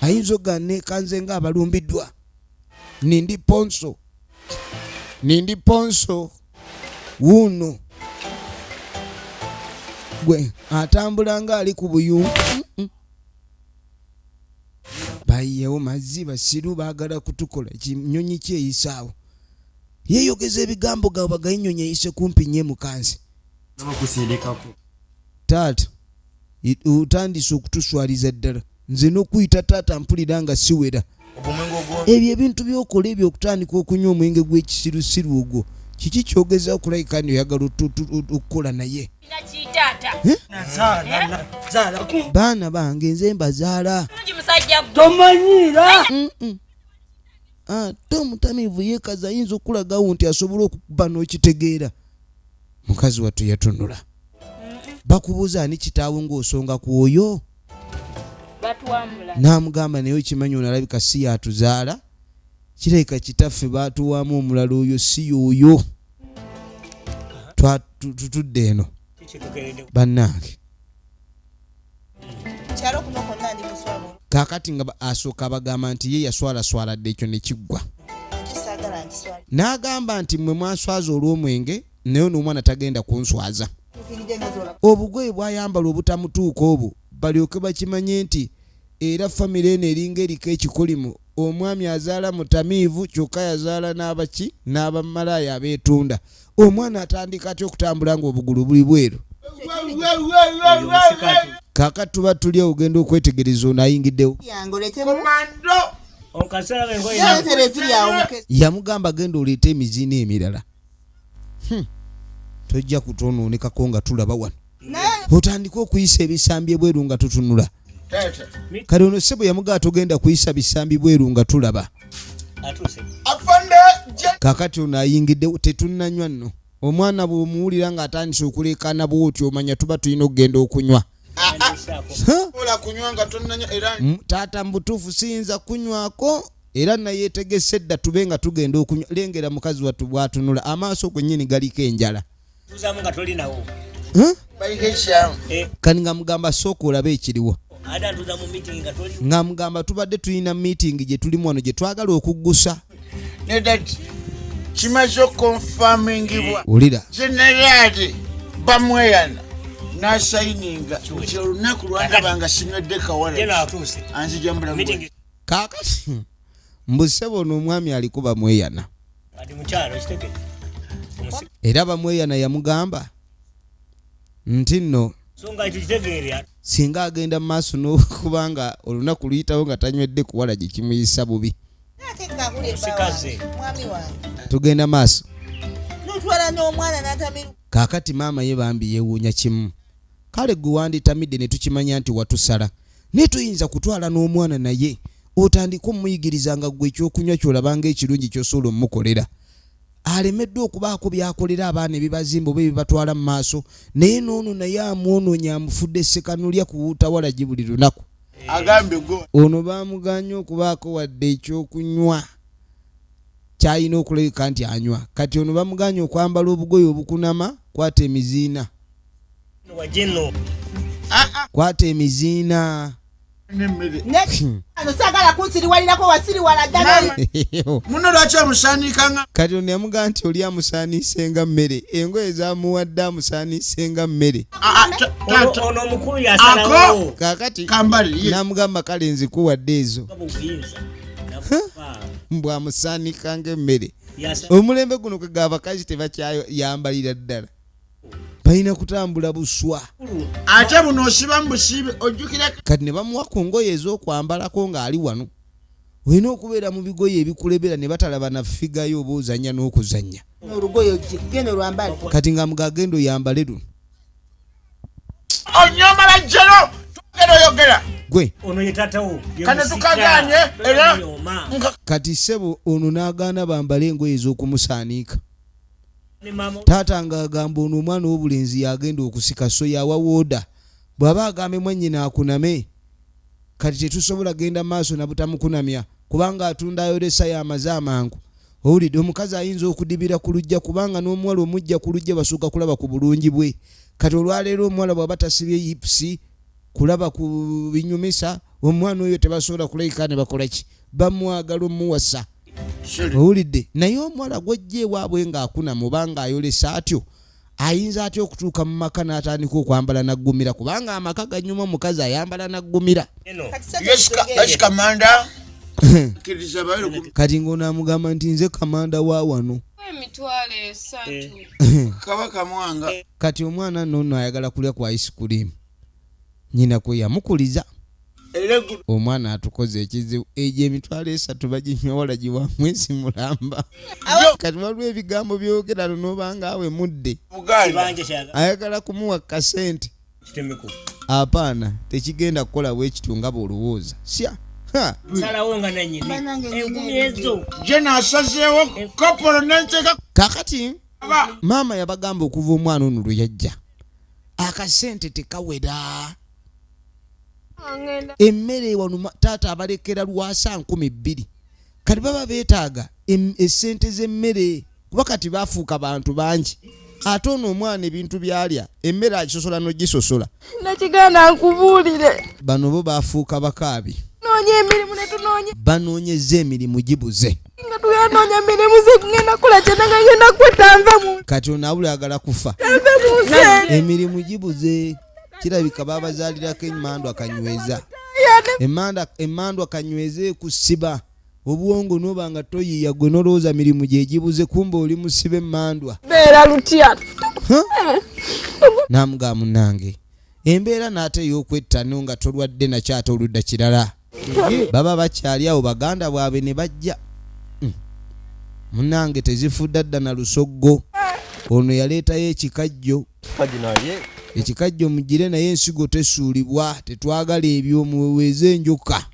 Ayinza oganne kanze nga abalumbiddwa. Nindi ponso wuuno gwe atambula nga ali ku buyungu. Bayiyewo mazzi basiru baagala kutukola kinyonyi kyeyisaawo. Yeeyogeza ebigambo gaabwe bagayinyonyi eyise kumpi nnyo mukanzi. Taata otandise okutuswaliza ddala. Nze n'okuyita taata mpulira nga siwera. Ebyo ebintu by'okola ebyo okutandika okunywa omwenge gw'ekisirusiru ogwo kiki kyogeza okulabika nti oyagala okukola naye baana bange nze mbazaala tomanyira ate omutamiivu yeekaza ayinza okulagawo nti asobola okukuba n'okitegeera. Mukazi wattu yatunula. Bakubuuza ani kitaawo ng'osonga ku oyo? N'amugamba naye okimanyi onalabika si yatuzaala, kirabika kitaffe baatuwaamu omulala oyo si y'oyo. Tutudde eno bannange. Kaakati nga asooka bagamba nti ye yaswalaswaladde ekyo ne kiggwa. N'agamba nti mmwe mwaswaza olw'omwenge naye n'omwana tagenda kunswaza. Obugoye bwayambala obutamutuuka obwo balyoke bakimanye nti era famire eno eringa eriko ekikolimu. Omwami azaala mutamiivu kyokka yazaala n'abaki n'abamalaaya abeetunda. Omwana atandika atya okutambula ng'obugulu buli bweru. Kaakati tuba tuli ogenda okwetegereza ono ayingiddewo. Yamugamba genda oleete emiziina emirala. Tojja kutonoonekako nga tulaba wano. Otandika okuyisa ebisambi bweru nga tutunula. Kale ono ssebo yamugamba togenda kuyisa bisambi bweru nga tulaba. Kaakati ono ayingiddewo tetunnanywa nno. Omwana bw'omuwulira ng'atandise okuleekaana bw'otyo omanya tuba tulina okugenda okunywa. Taata mu butuufu siyinza kunywako era nayeetegese edda tube nga tugenda okunywa. Lengera mukazi wattu bw'atunula amaaso gwennyini galiko enjala. Kani nga mugamba sooka olabe ekiriwo. Nga mugamba tubadde tulina meeting gye tulimu wano gye twagala okuggusa. Kimaze okonfamingibwa. Ulira. Generali bamweyana nasayininga nti olunaku lwandaba nga sinywedde kawala anzija mbulamu. Kaakati mbusebo ono omwami aliko bamweyana. Era bamweyana yamugamba nti nno singa agenda mu maaso n'okubanga olunaku luyitawo nga tanywedde kuwala gye kimuyisa bubi. Tugenda maaso. Kaakati maama ye bambi yeewuunya kimu. Kale gwe wanditamidde ne tukimanya nti watusala. Naye tuyinza kutwala n'omwana naye otandika omuyigiriza nga gwe ekyokunywa ky'olabanga ekirungi ky'osobola omukolera. Alemeddwa okubaako byakolera abaana ebibazimba oba ebibatwala mu maaso naye n'ono naye amwononya amufudde ssekanulya kuwutawala gi buli lunaku. Ono baamuganya okubaako wadde ekyokunywa kyalina okulabika nti anywa. Kati ono bamuganya okwambala obugoye obukunama. Kwata emiziina. Kwata emiziina. Sagala kunsiriwalirako wasiriwala ddala. Muno lwaki omusaaniikanga? Kati ono yamugamba nti oli amusaaniisenga mmere. Engoye zaamuwadde amusaaniisenga mmere. Ono omukulu yasalawo. Kaakati Kambali n'amugamba kale nzikuwadde ezo. Mbw amusaanikanga emmere. Omulembe guno kwe abakazi tebakyayambalira ddala. Balina kutambula buswa. Ate buno osiba mu busiibe ojjukira. Kati ne bamuwa ku ngoye ez'okwambalako ng'ali wano. Olina okubeera mu bigoye ebikulebera ne batalaba na figayo oba ozannya n'okuzannya. Olugoye genda olwambale. Kati nga mugagendo yambale luno. Onyomala jero tugenda oyogera. Gwe. Ono ye taatawo. Kane tukaganye era. Kati ssebo ono n'agaana bambale engoye ez'okumusaaniika. Taata ng'agamba ono omwana w'obulenzi yagenda okusika so yawa wooda. Bw'aba agambe mwannyina akuname. Kati tetusobola genda maaso na butamukunamya kubanga atunda ayolesa y'amaze amangu. Owulidde omukazi ayinza okudibira ku Luggya kubanga n'omuwala omujja ku Luggya basooka kulaba ku bulungi bwe. Kati olwaleero omuwala bw'aba tasibye yipusi kulaba ku binyumisa omwana oyo tebasobola kulabika ne bakola ki bamwagala omuwasa. Owulidde naye omuwala gw'ojja ewaabwe ng'akuna mubanga ayolesa atyo ayinza atya okutuuka mu maka n'atandika okwambala naggumira kubanga amaka ganyuma omukazi ayambala naggumira. Yes kamanda. Kati ng'onaamugamba nti nze kamanda wa wano. Emitwalo 3. Kabaka mwanga. Kati omwana nno ayagala kulya ku ice cream. Nyina kwe yamukuliza. omwana atukoze ekizibu egyo emitwalo 3 baginyowola giwa mwezi mulamba kati waliwo ebigambo byogera lunobanga awe mudde ayagala kumuwa kasente apaana tekigenda kukola bwekitunga bwolowooza sya kakati maama yabagamba okuva omwana ono lwe yajja akasente tekawera emmere wano taata abalekera lwasa 12,000 kati baba beetaaga essente z'emmere kuba kati bafuuka bantu bangi ate ono omwana ebintu byalya emmere agisosola n'ogisosola nakiganda nkubuulire bano bo bafuuka bakaabi noonya emirimu ne tunoonya banoonyeza emirimu gibuze nga tuyanoonya emirimu zegenda kukola kyonna nga ngenda kwetanva mu kati ono abula ayagala kufa emirimu gibuze kirabika babazaalirako emmandwa akanyweza emmandwa akanyweza ekusiba obwongo noba nga toyiya gwe nolowooza mirimu gyegibuze kumba oli musiba emmandwa beera lutya namugaa munange embeera n'ate ey'okwettano nga tolwadde nakyate oludda kirala baba bakyali awo baganda bwabwe ne bajja munange tezifudda dda na lusoggo ono yaleetayo ekikajjo ekikajjo mugire naye ensigo tesuulibwa tetwagala ebyo muweweeze enjoka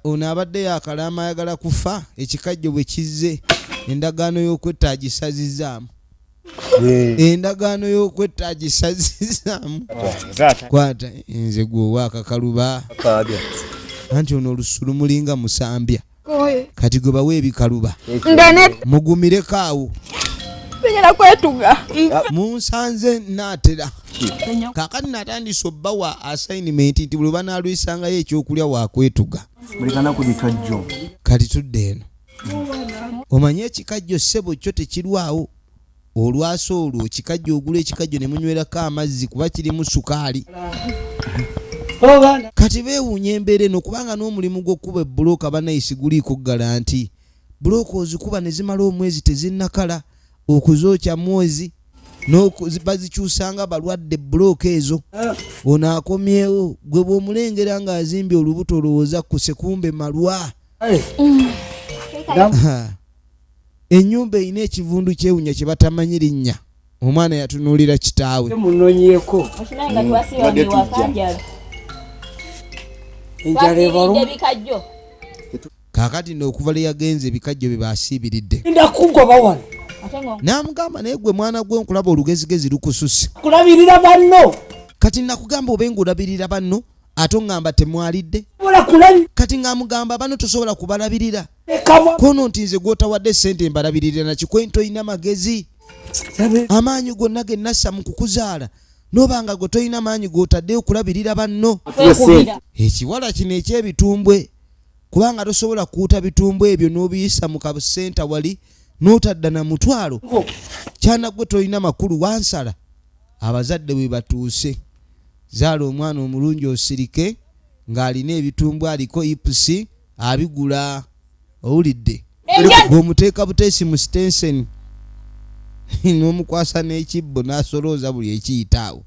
ono abadde yakalama ayagala kufa ekikajjo bwe kizze endagaano y'okwetta agisazizaamu endagaano y'okwetta agisazizaamu kwata nze gwe owaakakaluba anti ono olusulu mulinga musambya kati gwe bawe ebikaluba mugumireko awo tenyera kwetuga munsanze naatera kakati natandise obbawa assignment nti buli banaalwisangayo ekyokulya wakwetuga kati tudde eno omanye ekikajjo ssebo kyo tekirwawo olwasa olwo ekikajjo ogula ekikajjo ne munywerako amazzi kuba kirimu sukaali kati beewuunya embeera eno kubanga n'omulimu gw'okkuba ebbulooka banayisi guliiko garanti bulooka ozikuba ne zimala omwezi tezinnakala okuzookya mwezi bazikyusanga balwadde bulooka ezo ono akomyewo gwe bw'omulengera ng'azimbye olubuto olowooza ku sekumbe malwa ennyumba erina ekivundu kyewunya kye batamanyi linnya omwana yatunuulira kitaawe kaakati n'okuva lwe yagenze ebikajjo bye baasiibiridde n'amugamba naye gwe mwana gwe nkulaba olugezigezi lukususse kulabirira banno kati nakugamba obe ng'olabirira banno ate oŋŋamba temwalidde kati ng'amugamba bano tosobola kubalabirira kono nti nze gw'otawadde ssente mbalabirira nakikwe toyina magezi amaanyi gonna ge nassa mu kukuzaala n'obanga gwe toyina maanyi g'otadde okulabirira banno ekiwala kino eky'ebitumbwe kubanga tosobola kuuta bitumbwe ebyo n'obiyisa mu kasenta wali n'otadda na mutwalo kyana gwe toyina makulu wansala abazadde bwe batuuse zaala omwana omulungi osirike ng'alina ebitumbwe aliko ipusi abigula owulidde bw'omuteeka buteesi mu sitenseni n'omukwasa n'ekibbo n'asolooza buli ekiyitaawo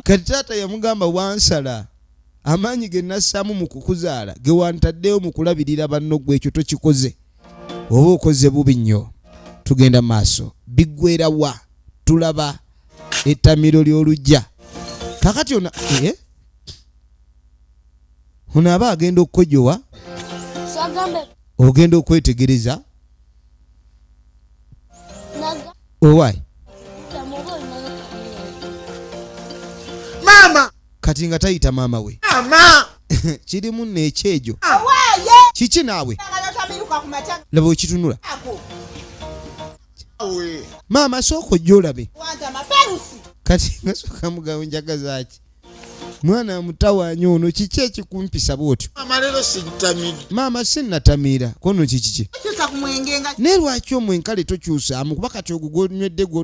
kati taata yamugamba wansala amaanyi ge nassaamu mu kukuzaala ge wantaddeyo mu kulabirira banno gwe ekyo tokikoze oba okoze bubi nnyo tugenda maaso biggwera wa tulaba ettamiiro ly'Oluggya kakati ono ono aba agenda okukojowa ogenda okwetegereza owaayi maama kati nga tayita maama we maama kirimu n'ekyejo kiki naawe laba okitunula maama sooka ojja olabe kati nga soka mugawo njagazaaki mwana amutawaanya ono kiki ekikumpisa bwotyo maama sinnatamiira kono kikiki naye lwaki omwenkale tokyusaamu kuba kati ogwo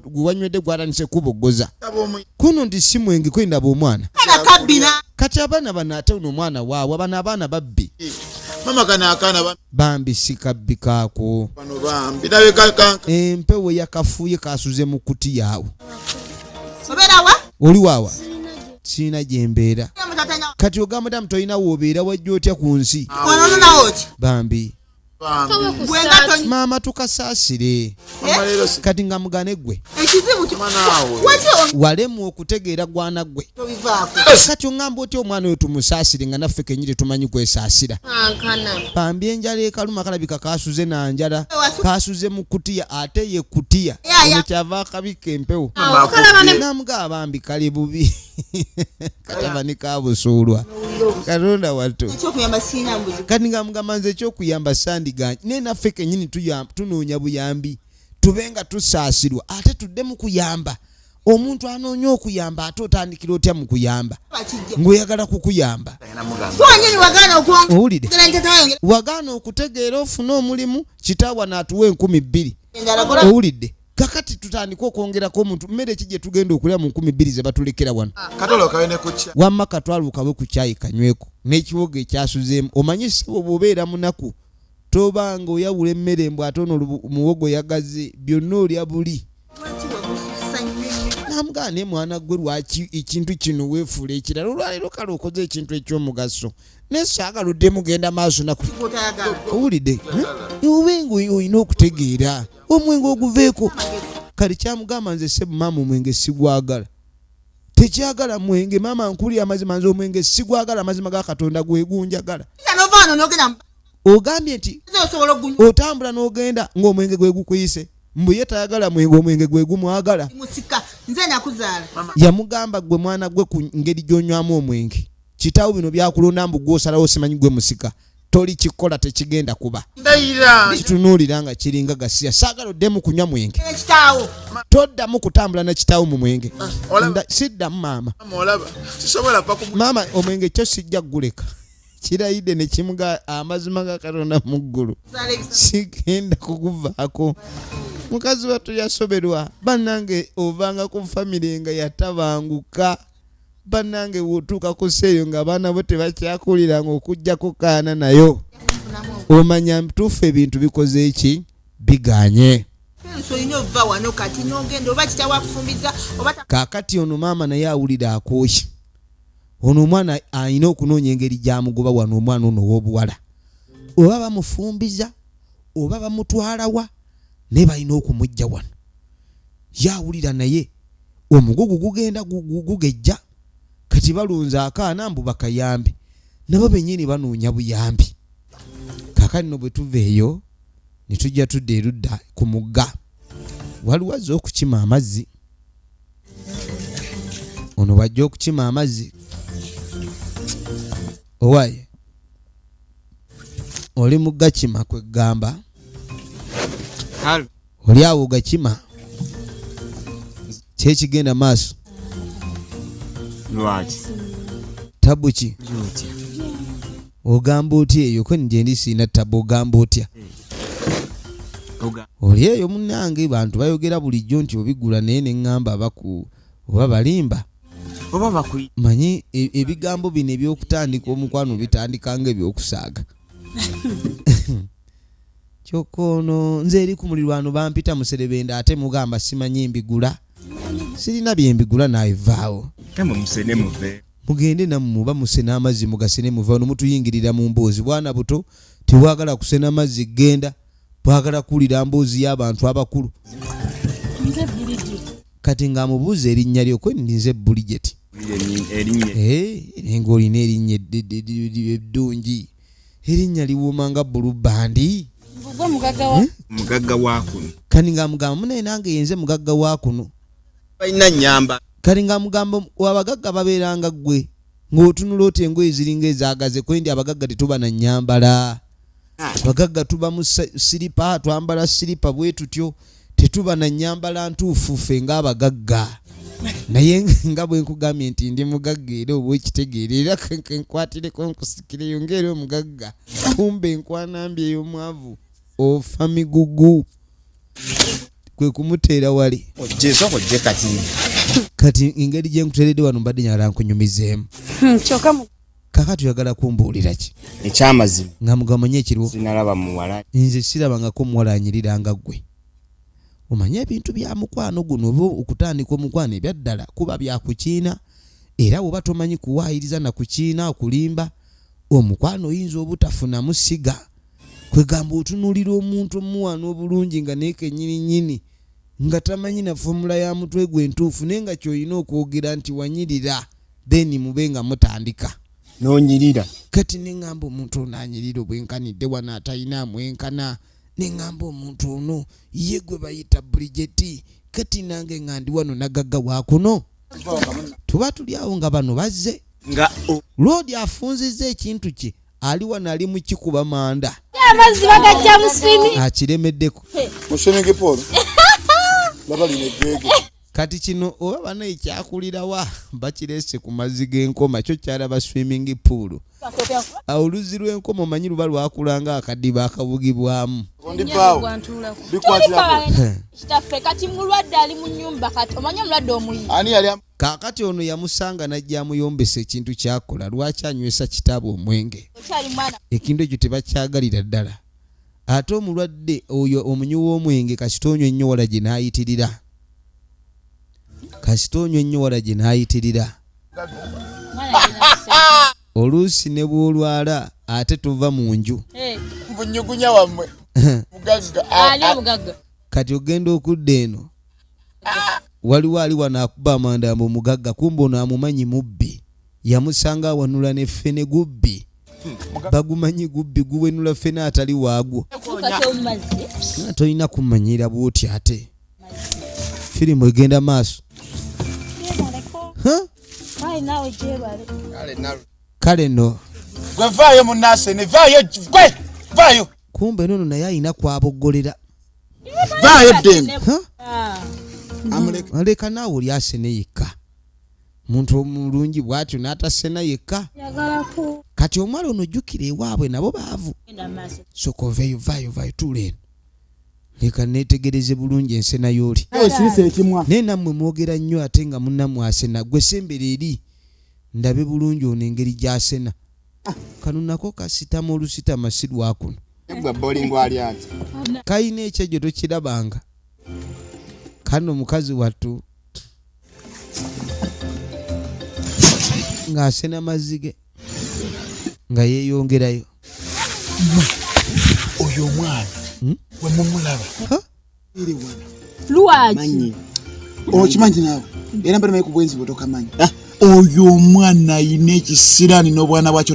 gwewanywedde gwatanise kuboggoza kono ndi si mwenge kwendaba omwana kati abaana bano ate uno omwana waawe abano abaana babbi bambi sikabbi kaako empewo yakafuuye kasuze mu kuti yaawe oli waawa siina gyembeera kati ogamba damu tolina wobeera wajja otya ku nsi Ono nawo ki? bambi Bwenga toni. maama tukasaasire kati nga mugane gwe Ekizibu ki? Waki walemu okutegeera gwana gwe obivaako? kati ongamba otya omwana oyo tumusaasire nga naffe kenyini tumanyi kwesaasira bambi enjala ekaluma kalabika kasuze nanjala kasuze mu kutiya ate ye kutiya ono kyava akabika empewo namugaba bambi kali bubi katabani kabusuulwa katonda watto Ekyokuyamba siina mbuzi. kati nga mugamba nze ekyokuyamba sandiganye naye naffe kenyini tunoonya buyambi tubenga tusaasirwa ate tudde mu kuyamba omuntu anoonya okuyamba ate otandikira otya mu kuyamba ng'oyagala kukuyamba Twanyini wagaana okwonga. owulire Nzira ntetayongera. wagaana okutegeera ofune omulimu kitaawa n'atuwa 2,000 Endala kola. owulidde kakati tutandika okwongerako omuntu mmere ki gye tugenda okulya mu 2,000 ze batulekera wano Katolo kawene kucha. wamma katwalukawe ku kyayi kanyweko n'ekiwogo ekyasuzeemu omanyi ssebo bw'obeera munaku tobanga oyawula emmere mbw ate ono muwogo yagaze byonna olya buli namugaa naye mwana gwe lwaki ekintu kino weefuula ekirala olwaleero kale okoze ekintu eky'omugaso naye saagaludde mugenda maaso naku owulidde obenga olina okutegeera omwenge oguveeko kale kyamugamba nze sebu maama omwenge sigwagala tekyagala mwenge maama nkulira amazima nze omwenge sigwagala amazima ga katonda gwegunjagala Nanovaano nogenda ogambye nti osobola ogunywa. otambula n'ogenda ng'omwenge gwe gukuyise mbu ye tayagala mwenge omwenge gwe gumwagala Musika. Nze nakuzaala. yamugamba gwe mwana gwe ku ngeri gy'onywamu omwenge kitaawo bino byakulonda mbu gw'osalawo simanyi gwe musika toli kikola tekigenda kuba Ndayira. kitunuulira nga kiringa gasiya saagala oddemu kunywa mwenge Ekitaawo. toddamu kutambula na kitaawo mu mwenge olaba. siddamu maama Olaba. Sisobola pa ku. maama omwenge kyo sijja guleka kirayidde ne kimuga amazima ga katonda mu ggulu sigenda kuguvaako mukazi wattu yasoberwa bannange ovanga ku famire nga yatabanguka bannange wotuuka ku seeyo nga abaana bo tebakyakuliranga okujjako kaana nayo omanya tuufu ebintu bikoze eki biganye Olina ova wano kati n'ogenda oba kitaawo akufumbiza oba kaakati ono maama naye awulira akooye ono omwana alina okunoonya engeri gy'amugoba wano omwana ono ow'obuwala oba bamufumbiza oba bamutwalawa naye balina okumujja wano yawulira naye omugugu gugenda gugejja kati balunza akaana mbu bakayambi nabo bennyini banoonya buyambi kaakati no bwe tuva eyo ne tujja tudda erudda ku mugga waliwo azze okukima amazzi ono bw'ajja okukima amazzi owaye oli mugga kima kweggamba oli awo gakima kyekigenda maaso lwaki tabu ki lutya ogamba otya eyo kwe nje ndi siina tabu ogamba otya oli eyo munnange bantu bayogera bulijjo nti obigula naye ne ŋŋamba abaku oba balimba oba bakuyi manyi ebigambo bino ebyokutandika omukwano bitandika nga ebyokusaaga kyokka ono nze eri ku mulirwano bampita muserebenda ate mugamba simanyi mbigula sirina byembigula naivaawo kamwe musene muve mugende nammwe oba musena amazzi mugasene muva ono mutuyingirira mu mboozi bwana buto tewagala kusena amazzi genda bwagala kuwulira mboozi y'abantu abakulu kati ng'amubuuza erinnya lyokwe nze Bulijeti ng'olina erinnya eddungi erinnya liwooma nga bulubandi mugagga wa kuno kati ng'amugamba munaye nange yenze mugagga wa kuno balina nyamba kati ng'amugamba abagagga babeeranga ggwe ng'otunula oti engoye ziringa ezaagaze kwendi abagagga tetuba na nyambala abagagga tuba mu siripa twambala siripa bwe tutyo tetuba na nyambala ntuufu ffe ng'abagagga naye nga bwe nkugambye nti ndi mugagga era oba ekitegeera era nkwatireko nkusikireyo ng'era omugagga kumbe nkwanambye ey'omwavu ofa migugu kwe kumuteera wali ojje kati kati engeri gye nkuteeredde wano mbadde nyagala nkunyumizeemu kaka tuyagala kumbuulira ki ekyamazima nga mugamanye ekiriwo sinalaba muwala nze sirabangako omuwala anyirira nga ggwe omanye ebintu bya mukwano guno oba okutandika omukwano ebyaddala kuba byakukiina era bw'oba tomanyi kuwaayiriza na kukiina okulimba omukwano oyinza obutafuna musiga kwegamba otunuulira omuntu omuwaana obulungi nga naye kennyininyini nga tamanyi na fomula ya mutwe gwe entuufu naye nga ky'olina okwogera nti wanyirira then mube nga mutandika n'onyirira kati neŋŋamba omuntu ono anyirira obwenkanidde wano atalina amwenkana neŋŋamba omuntu ono ye gwe bayita Bridget kati nange nga ndi wano nagagga waakuno tuba tuli awo nga bano bazze nga Lodi afunzizza ekintu kye ali wano ali mu kikuba manda amazzi bagajja mu swimi akiremeddeko mu swimming pool baba linegege kati kino oba bana ekyakulirawa bakireese ku mazzi g'enkoma kyo kyalaba swimming pool oluzi lw'enkoma omanyi luba lwakulanga akadiba akabugibwamu kitaffe kati mulwadde ali mu nnyumba kati omanye omulwadde omuyi ani yali kaakati ono yamusanga najja amuyombesa ekintu kyakola lwaki anywesa kitabo omwenge okyali mwana ekintu ekyo tebakyagalira ddala ate omulwadde oyo omunywi w'omwenge kasita onywa ennyo wala gye n'ayitirira oluusi ne bw'olwala ate tova mu nju bunyugunya wammwe mugagga ali omugagga kati ogenda okudda eno waliwo ali wano akuba amandambo omugagga kumbe ono amumanyi mubbi yamusanga awanula ne ffene gubbi bagumanyi gubbi guwenula ffene atali waagwo tolina kumanyira bwoti ate firimu egenda maaso kale no gwe vaayo munnase ne vaayo gwe vaayo kumbe nono naye alina kwaboggolera vaayo ddemu aleka naawe oli asene yekka muntu omulungi bw'atyo n'atasena yekka kati omwala ono jjukira ewaabwe nabo baavu soko veeyo vaayo tuula eno leka neetegereze bulungi ensena y'oli naye nammwe mwogera nnyo ate nga munnammwe asena gwe sembera eri ndabe bulungi ono engeri gy'asena kano nako kasitama olusitama si lwakuno kayina ekyejo tokirabanga kano omukazi wattu ng'asena mazzi ge nga yeeyongerayo oyo omwana we mumulaba lwaki okimanyi naawe era mbaddemaye ku bwenzi bwe tokamanyi oyo omwana ayina ekisiraani n'obwana bwakyo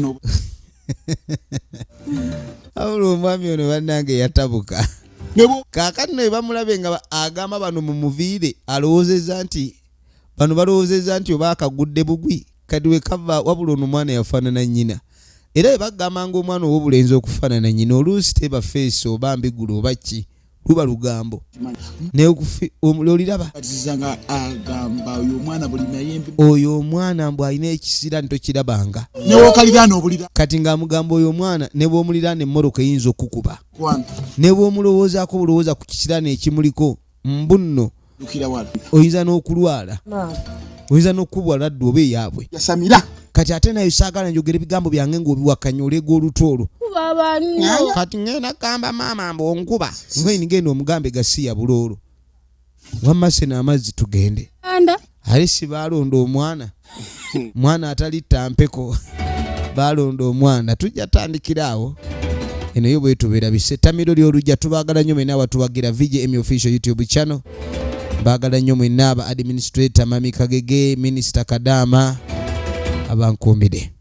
abula omwami ono bannange yatabuka kaakati naye bamulabe nga agamba bano mu muviire alowoozezza nti bano balowoozezza nti oba akagudde bugwi kati we kava wabula ono omwana yafaanana nnyina era bwe bagambanga omwana ow'obulenzi okufaanana nnyina oluusi teba feesi oba mbigula oba ki luba lugambo oliraba oyo omwana mbw alina ekisira ntokirabanga kati ng'amugamba oyo omwana ne bw'omuliraana emmoroka eyinza okukuba ne bw'omulowoozaako bulowooza ku kisiraani ekimuliko mbu nno oyinza n'okulwala oyinza n'okukubwa laddu oba eyaabwe kati ate nayo saagala njogera ebigambo byange ng'obiwakanya olega olutwo olwo kati ngenda kugamba maama mbu onkuba ngeni ngenda omugambe gasiya buloolo wamma sena amazzi tugende ali si baalonda omwana atalitta mpeko baalonda omwana tujja tandikira awo eno yo bwe tubeerabise Ettamiiro ly'Oluggya tubaagala nnyo mwenna abatuwagira Emmy official YouTube channel baagala nnyo mwenna aba administrator Mami Kagege Minister Kadama abankuumide